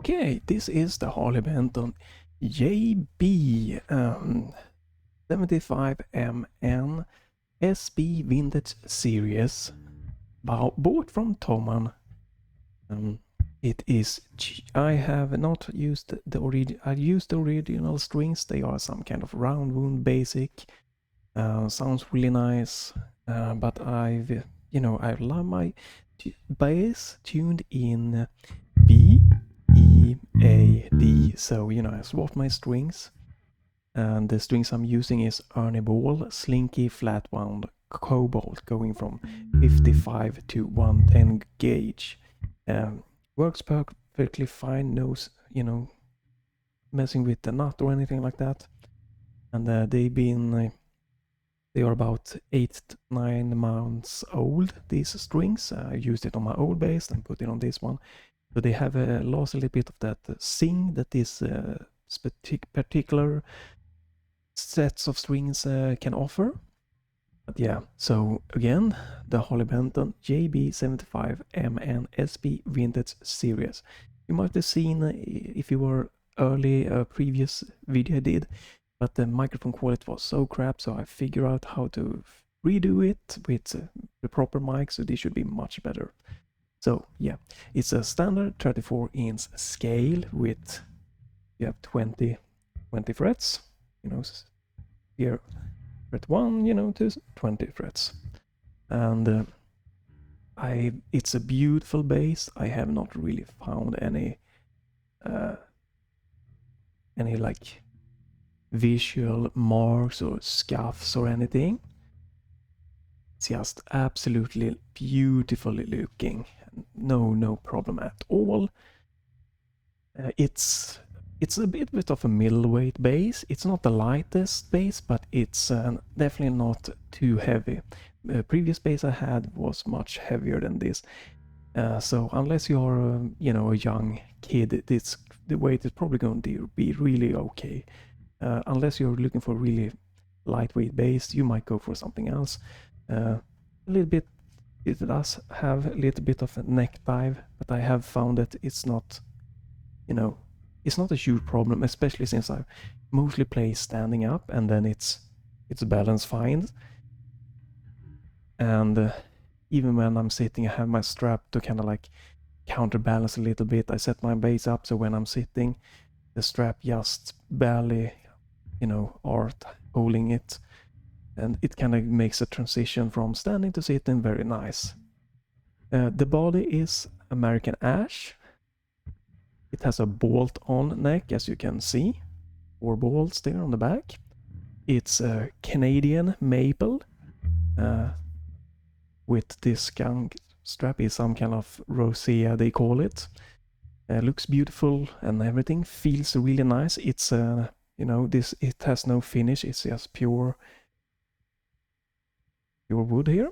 Okay, this is the Harley Benton JB-75MN SB Vintage Series, bought from Toman. It is. I have not used the original. I used the original strings. They are some kind of round wound basic. Sounds really nice. But I love my bass tuned in B, E, A, D. So I swapped my strings, and the strings I'm using is Ernie ball, Slinky, Flatwound, Cobalt, going from 55 to 110 gauge. Works perfectly fine. No, messing with the nut or anything like that. And they are about 8-9 months old, these strings. I used it on my old bass and put it on this one. So they have lost a little bit of that sing that this particular sets of strings can offer. But yeah, so again, the Harley Benton JB-75MN SB Vintage Series. You might have seen if you were early a previous video I did, but the microphone quality was so crap, so I figured out how to redo it with the proper mic, so this should be much better. So yeah, it's a standard 34-inch scale with, you have 20 frets, here fret 1, to 20 frets. And it's a beautiful bass. I have not really found any like visual marks or scuffs or anything. It's just absolutely beautifully looking. No problem at all. It's a bit of a middleweight bass. It's not the lightest bass, but it's definitely not too heavy. The previous bass I had was much heavier than this. So unless you're a young kid, the weight is probably going to be really okay. Unless you're looking for really lightweight bass, you might go for something else. A little bit, it does have a little bit of a neck dive, but I have found that it's not, it's not a huge problem, especially since I mostly play standing up, and then it's balance fine. And even when I'm sitting, I have my strap to kind of like counterbalance a little bit. I set my bass up so when I'm sitting, the strap just barely, art holding it, and it kind of makes a transition from standing to sitting very nice. The body is American ash. It has a bolt-on neck, as you can see, 4 bolts there on the back. It's a Canadian maple, with this skunk strap is some kind of rosea, they call it. Looks beautiful and everything, feels really nice. It's it has no finish, it's just pure wood here.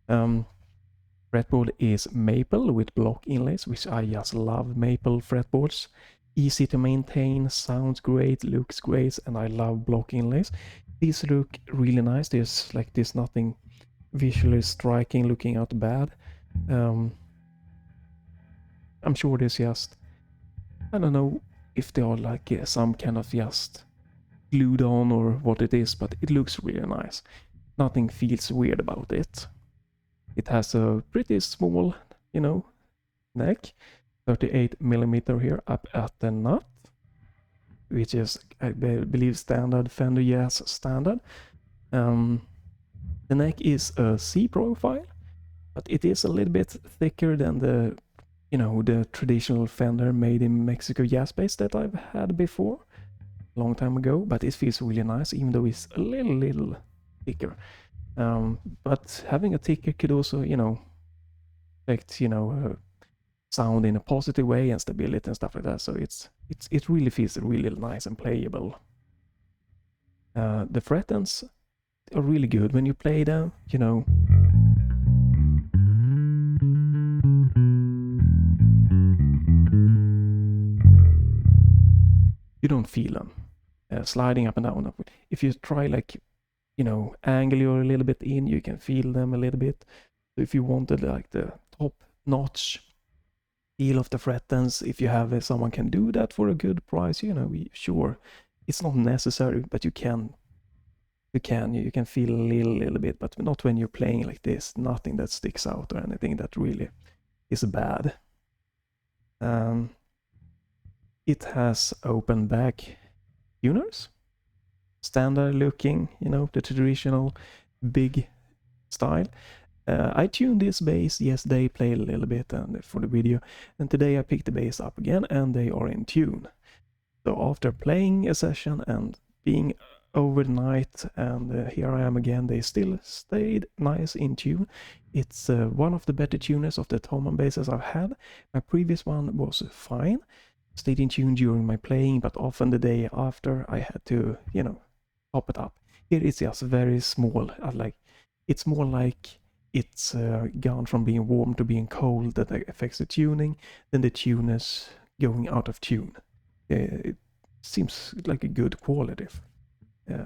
Fretboard is maple with block inlays, which I just love maple fretboards. Easy to maintain, sounds great, looks great, and I love block inlays. These look really nice. There's nothing visually striking, looking out bad. I'm sure there's just, I don't know if they are like some kind of just glued on or what it is, but it looks really nice. Nothing feels weird about it. It has a pretty small, neck, 38mm here up at the nut, which is, I believe, standard Fender Jazz standard. The neck is a C profile, but it is a little bit thicker than the traditional Fender made in Mexico jazz bass that I've had before, a long time ago, but it feels really nice, even though it's a little thicker. But having a thicker could also, affect, sound in a positive way and stability and stuff like that. So it really feels really nice and playable. The fret ends are really good when you play them, you don't feel them sliding up and down. If you try like, angle you a little bit in, you can feel them a little bit. So if you wanted like the top notch feel of the fretboards. If you have someone can do that for a good price, you know, sure, it's not necessary, but you can feel a little bit, but not when you're playing like this. Nothing that sticks out or anything that really is bad. It has open back tuners, standard looking, you know, the traditional big style. I tuned this bass yesterday, played a little bit and for the video, and today I picked the bass up again and they are in tune. So after playing a session and being overnight, and here I am again, they still stayed nice in tune. It's one of the better tuners of the tom basses I've had. My previous one was fine, stayed in tune during my playing, but often the day after I had to, you know, top it up. Here it's just very small, it's more like it's gone from being warm to being cold that affects the tuning, then the tuners going out of tune. It seems like a good quality.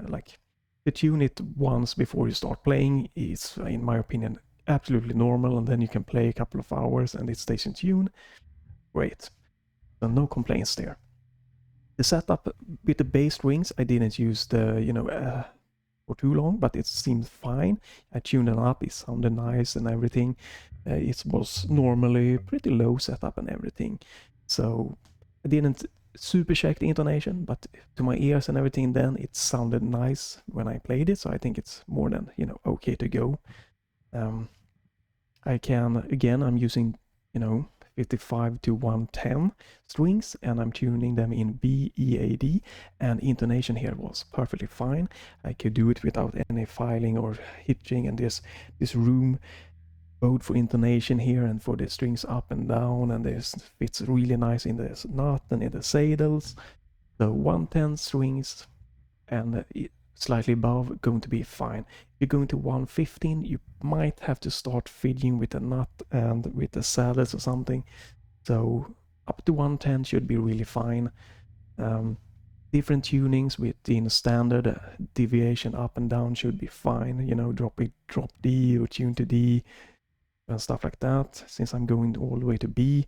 Like to tune it once before you start playing is, in my opinion, absolutely normal, and then you can play a couple of hours and it stays in tune. Great. So no complaints there. The setup with the bass strings, I didn't use the, you know, for too long, but it seemed fine. I tuned it up, it sounded nice and everything. It was normally pretty low setup and everything. So I didn't super check the intonation, but to my ears and everything, then it sounded nice when I played it. So I think it's more than, you know, okay to go. I can, again, I'm using, you know, 55 to 110 strings, and I'm tuning them in B, E, A, D, and intonation here was perfectly fine. I could do it without any filing or hitching, and this room both for intonation here and for the strings up and down, and this fits really nice in the knot and in the saddles. So 110 strings and slightly above going to be fine. If you're going to 115, you might have to start fiddling with the nut and with the saddles or something. So up to 110 should be really fine. Different tunings within standard deviation up and down should be fine. You know, drop D or tune to D and stuff like that. Since I'm going all the way to B,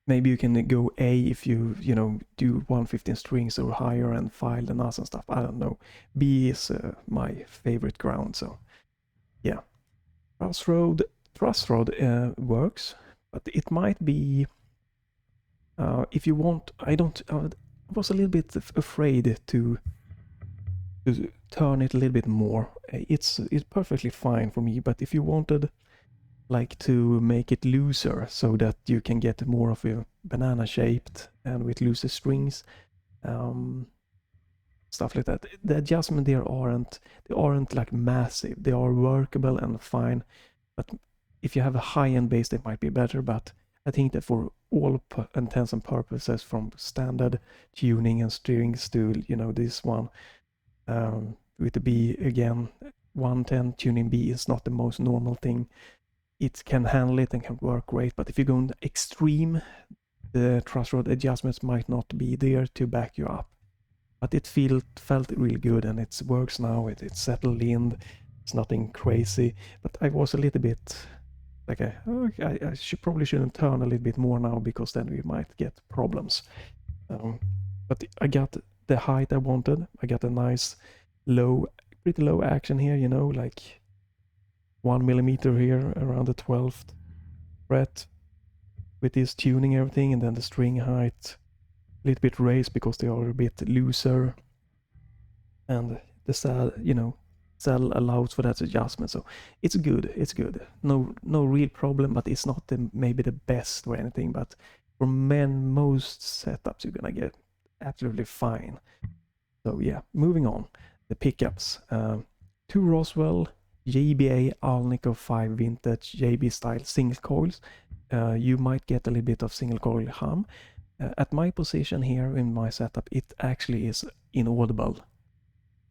maybe you can go A if you know, do 115 strings or higher and file the nuts and stuff. I don't know. B is my favorite ground, so yeah. Truss rod works, but it might be if you want. I was a little bit afraid to turn it a little bit more. It's perfectly fine for me, but if you wanted like to make it looser so that you can get more of a banana shaped and with looser strings, stuff like that, the adjustment there aren't like massive. They are workable and fine, but if you have a high-end bass they might be better. But I think that for all intents and purposes, from standard tuning and strings to, you know, this one with the B, again, 110 tuning B is not the most normal thing. It can handle it and can work great, but if you go in the extreme, the truss rod adjustments might not be there to back you up. But it felt really good, and it works now. It's settled in. It's nothing crazy. But I was a little bit like, I shouldn't turn a little bit more now, because then we might get problems. But I got the height I wanted. I got a nice pretty low action here, you know, like 1 millimeter here around the 12th fret with this tuning everything, and then the string height a little bit raised because they are a bit looser, and the saddle allows for that adjustment, so it's good. No real problem, but it's not maybe the best or anything, but for most setups you're gonna get absolutely fine. So yeah, moving on. The pickups, 2 Roswell JBA Alnico 5 vintage JB style single coils. You might get a little bit of single coil hum. At my position here in my setup, it actually is inaudible,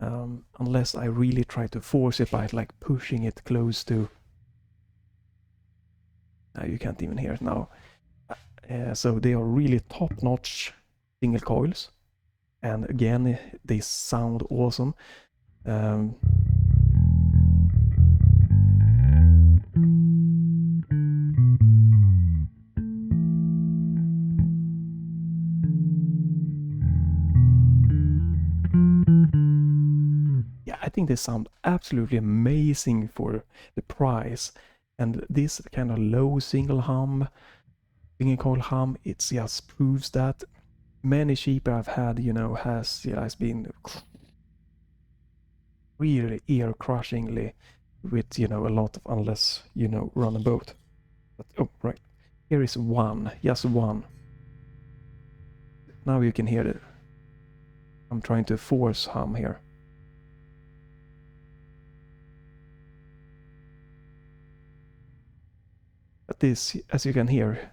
unless I really try to force it by like pushing it close to. You can't even hear it now. So they are really top-notch single coils, and again they sound awesome. I think they sound absolutely amazing for the price. And this kind of low single coil hum, it just proves that. Many cheaper I've had, you know, has been really ear crushingly with, you know, a lot of, unless, you know, run a boat. But, oh, right. Here is one, just one. Now you can hear it. I'm trying to force hum here. But this, as you can hear,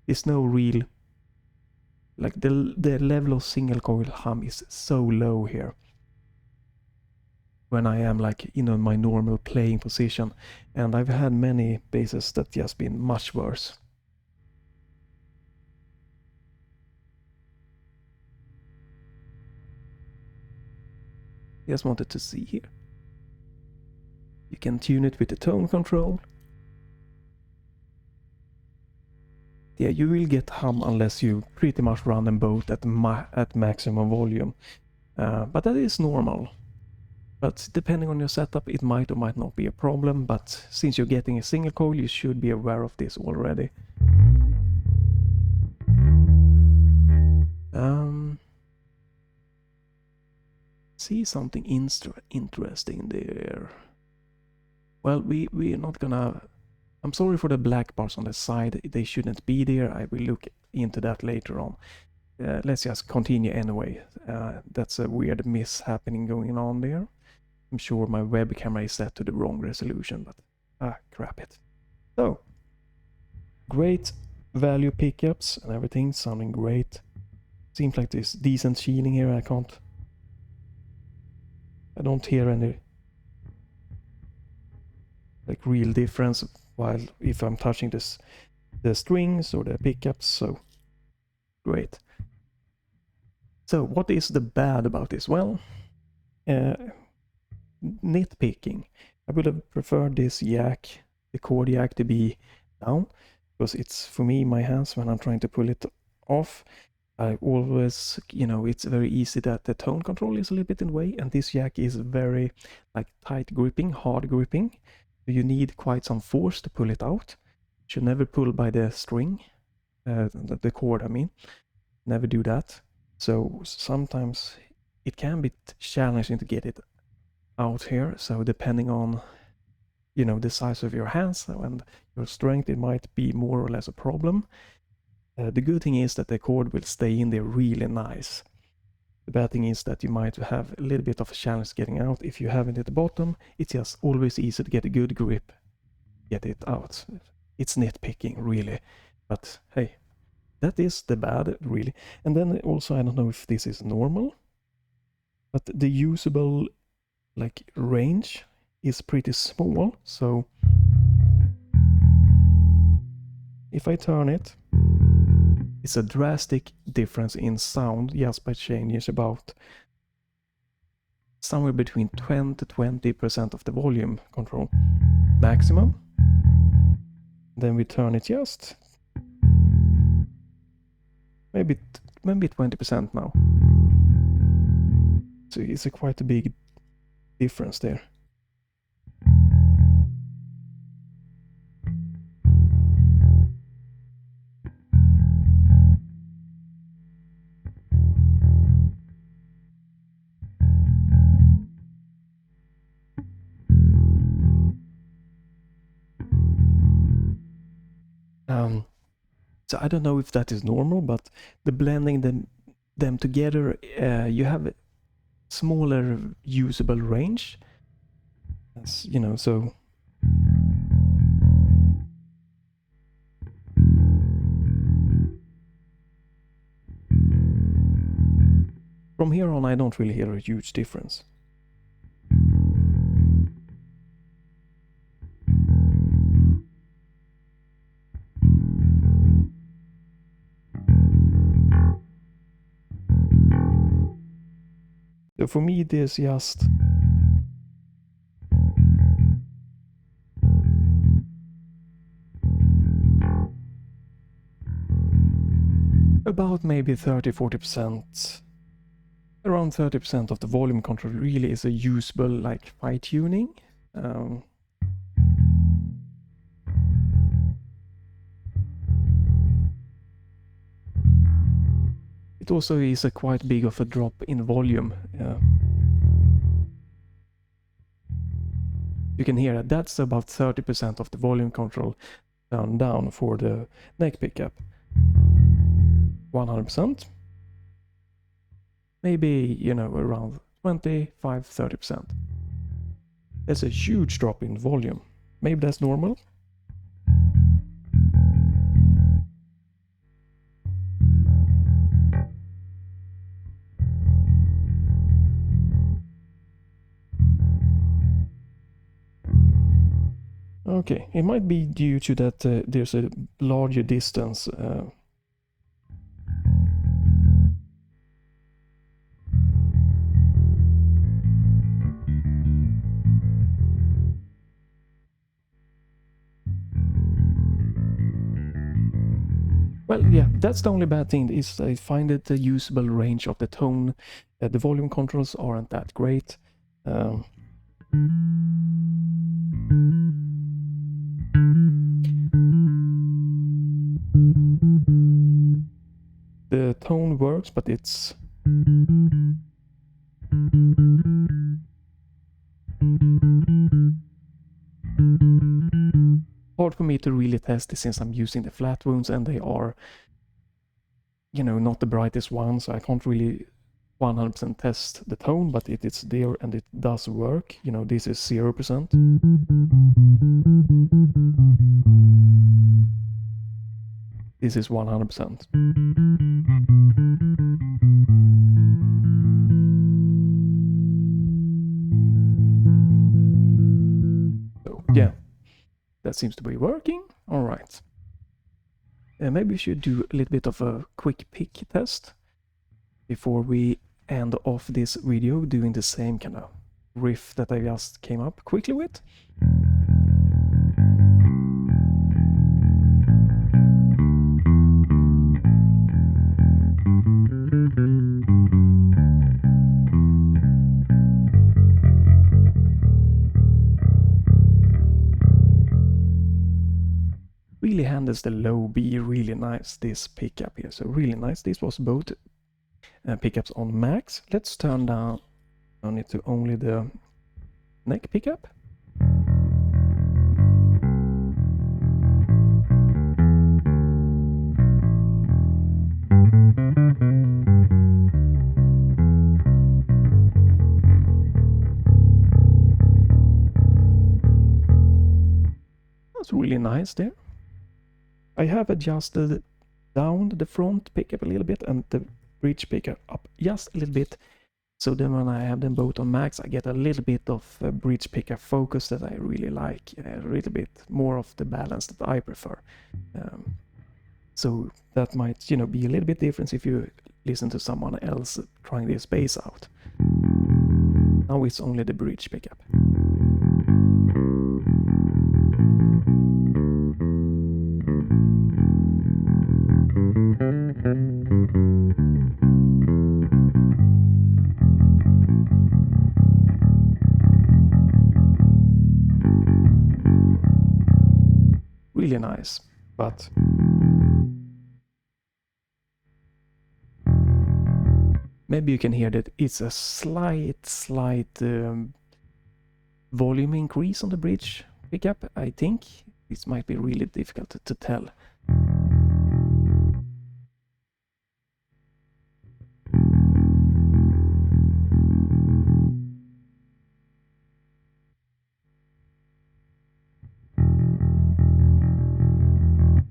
is no real, like the level of single coil hum is so low here. When I am like in my normal playing position, and I've had many basses that just been much worse. Just wanted to see here. You can tune it with the tone control. Yeah, you will get hum unless you pretty much run them both at maximum volume. But that is normal. But depending on your setup, it might or might not be a problem. But since you're getting a single coil, you should be aware of this already. See something interesting there. Well, we're not gonna... I'm sorry for the black bars on the side. They shouldn't be there. I will look into that later on. Let's just continue anyway. That's a weird miss happening going on there. I'm sure my web camera is set to the wrong resolution, but crap it. So, great value pickups and everything sounding great. Seems like there's decent shielding here. I don't hear any like real difference while if I'm touching the strings or the pickups, so great. So what is the bad about this? Well, nitpicking. I would have preferred this jack, the cord jack, to be down, because it's, for me, my hands, when I'm trying to pull it off, I always, you know, it's very easy that the tone control is a little bit in the way, and this jack is very like tight gripping, hard gripping. So you need quite some force to pull it out. You should never pull by the string, the cord, I mean. Never do that. So sometimes it can be challenging to get it out here. So depending on, you know, the size of your hands and your strength, it might be more or less a problem. The good thing is that the cord will stay in there really nice. The bad thing is that you might have a little bit of a challenge getting out. If you have it at the bottom, it's just always easy to get a good grip, get it out. It's nitpicking, really. But hey, that is the bad, really. And then also, I don't know if this is normal, but the usable like range is pretty small. So if I turn it, it's a drastic difference in sound just by changing about somewhere between 10 to 20% of the volume control maximum. Then we turn it just maybe 20% now. So it's quite a big difference there. So I don't know if that is normal, but the blending them together, you have a smaller usable range. As, you know, so from here on I don't really hear a huge difference. So for me, there's just about maybe 30-40%, around 30% of the volume control really is a usable like fine tuning. It also is a quite big of a drop in volume. You can hear that that's about 30% of the volume control turned down for the neck pickup. 100%. Maybe, you know, around 25-30%. That's a huge drop in volume. Maybe that's normal. Okay, it might be due to that there's a larger distance. Well, yeah, that's the only bad thing, is I find that the usable range of the tone, the volume controls aren't that great. The tone works, but it's hard for me to really test it since I'm using the Flatwounds and they are, you know, not the brightest ones, so I can't really 100% test the tone, but it is there and it does work. You know, this is 0%. This is 100%. So, yeah, that seems to be working. All right. Maybe we should do a little bit of a quick pick test before we end off this video, doing the same kind of riff that I just came up quickly with. Really handles the low B really nice, this pickup here, so really nice. This was both pickups on max. Let's turn down it to only the neck pickup. That's really nice there. I have adjusted down the front pickup a little bit and the bridge pickup up just a little bit. So then when I have them both on max, I get a little bit of bridge pickup focus that I really like, a little bit more of the balance that I prefer. So that might, you know, be a little bit different if you listen to someone else trying this bass out. Now it's only the bridge pickup. Really nice, but maybe you can hear that it's a slight volume increase on the bridge pickup. I think this might be really difficult to tell.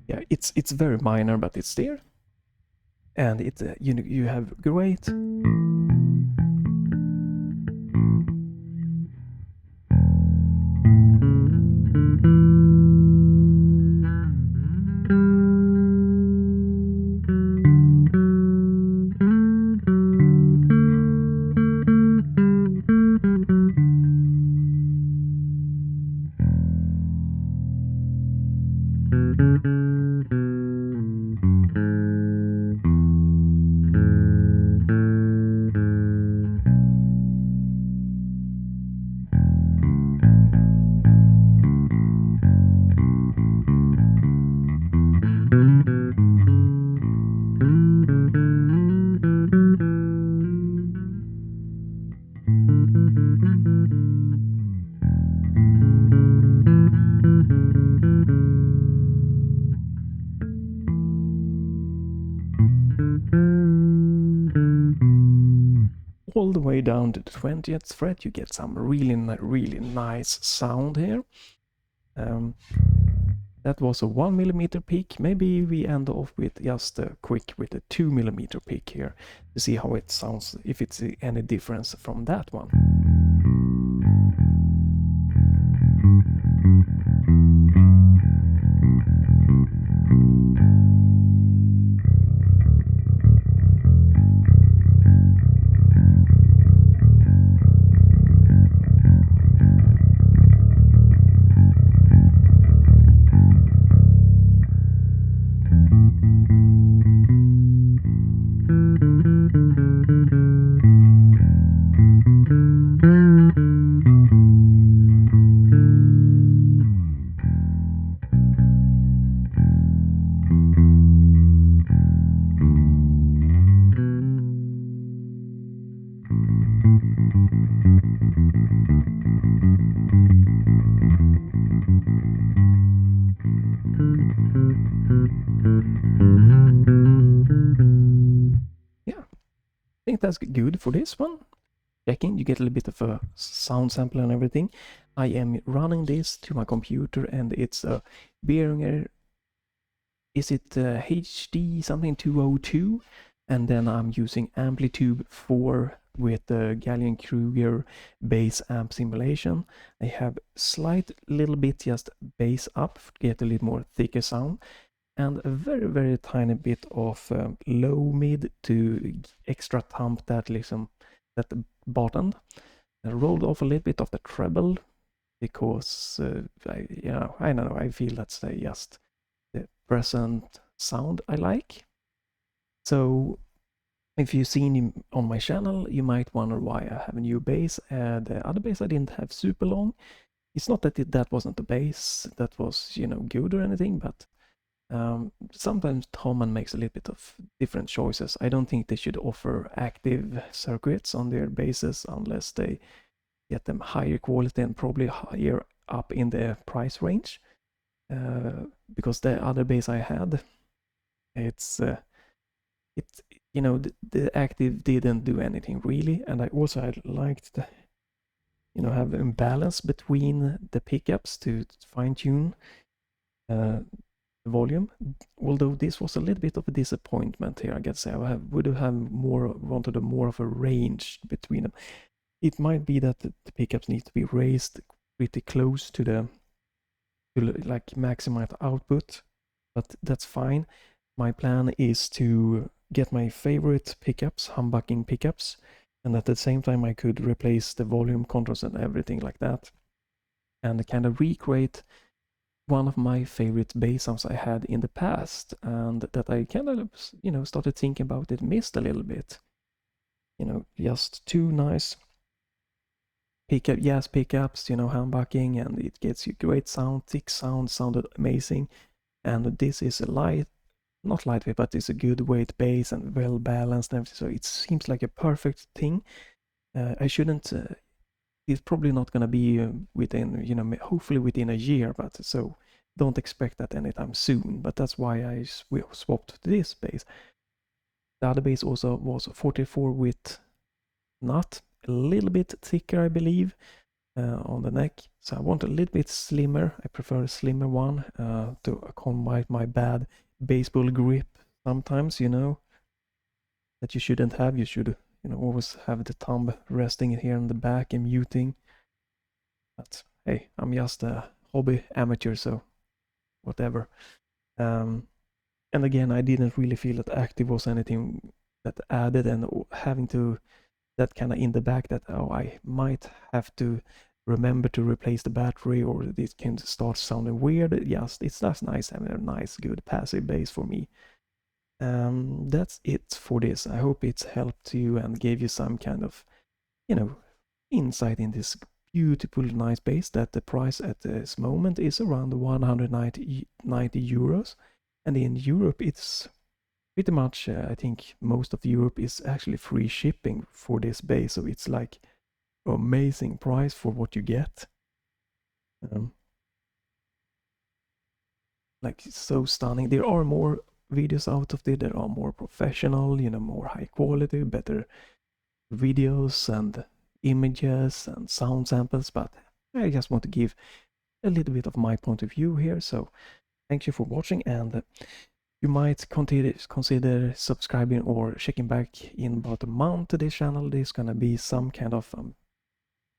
Yeah, it's very minor, but it's there, and it you have great. the way down to the 20th fret, you get some really nice sound here. That was a 1mm pick. Maybe we end off with just a quick with a 2mm pick here to see how it sounds, if it's any difference from that one. I think that's good for this one. Checking, you get a little bit of a sound sample and everything. I am running this to my computer, and it's a Behringer, is it HD something 202? And then I'm using amplitube 4 with the Gallien-Kruger bass amp simulation. I have slight little bit just bass up to get a little more thicker sound, and a very tiny bit of low mid to extra thump that that bottom. I rolled off a little bit of the treble because I don't know, I feel that's just the present sound I like. So if you've seen on my channel, you might wonder why I have a new bass. The other bass I didn't have super long. It's not that that wasn't the bass that was, good or anything, but sometimes Thomann makes a little bit of different choices. I don't think they should offer active circuits on their basses unless they get them higher quality and probably higher up in the price range. Because the other bass I had, the active didn't do anything really, and I liked the, have an imbalance between the pickups to fine tune volume. Although this was a little bit of a disappointment here, I guess. I would have wanted more of a range between them. It might be that the pickups need to be raised pretty close to like maximize output, but that's fine. My plan is to get my favorite pickups, humbucking pickups, and at the same time I could replace the volume controls and everything like that, and kind of recreate one of my favorite bass sounds I had in the past, and that I kind of, started thinking about it, missed a little bit. Just two nice pickups, humbucking, and it gets you great sound, thick sound, sounded amazing. And this is not lightweight, but it's a good weight bass and well balanced and everything, so it seems like a perfect thing. It's probably not going to be within, hopefully within a year, but so don't expect that anytime soon. But that's why I swapped to this bass. The other bass also was 44 with nut, a little bit thicker, I believe, on the neck. So I want a little bit slimmer. I prefer a slimmer one to combat my bad baseball grip sometimes, that you shouldn't have. You should always have the thumb resting here in the back and muting. But hey, I'm just a hobby amateur, so whatever. And again, I didn't really feel that active was anything that added, and having to that kind of in the back that I might have to remember to replace the battery, or this can start sounding weird. Yes, it's just nice having a nice good passive bass for me. That's it for this. I hope it's helped you and gave you some kind of, insight in this beautiful, nice bass. That the price at this moment is around 190 euros, and in Europe it's pretty much, I think most of Europe is actually free shipping for this bass, so it's like amazing price for what you get. Like, so stunning. There are more videos out of there that are more professional, more high quality, better videos and images and sound samples, but I just want to give a little bit of my point of view here. So thank you for watching, and you might consider subscribing or checking back in about a month to this channel. There's gonna be some kind of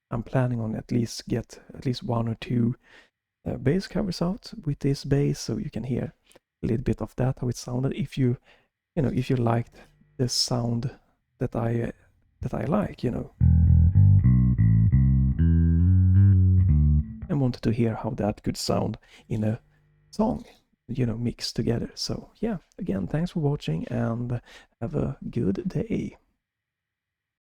I'm planning on at least one or two bass covers out with this bass, so you can hear a little bit of that, how it sounded. If you liked the sound that I like, and wanted to hear how that could sound in a song, mixed together. So yeah, again, thanks for watching and have a good day.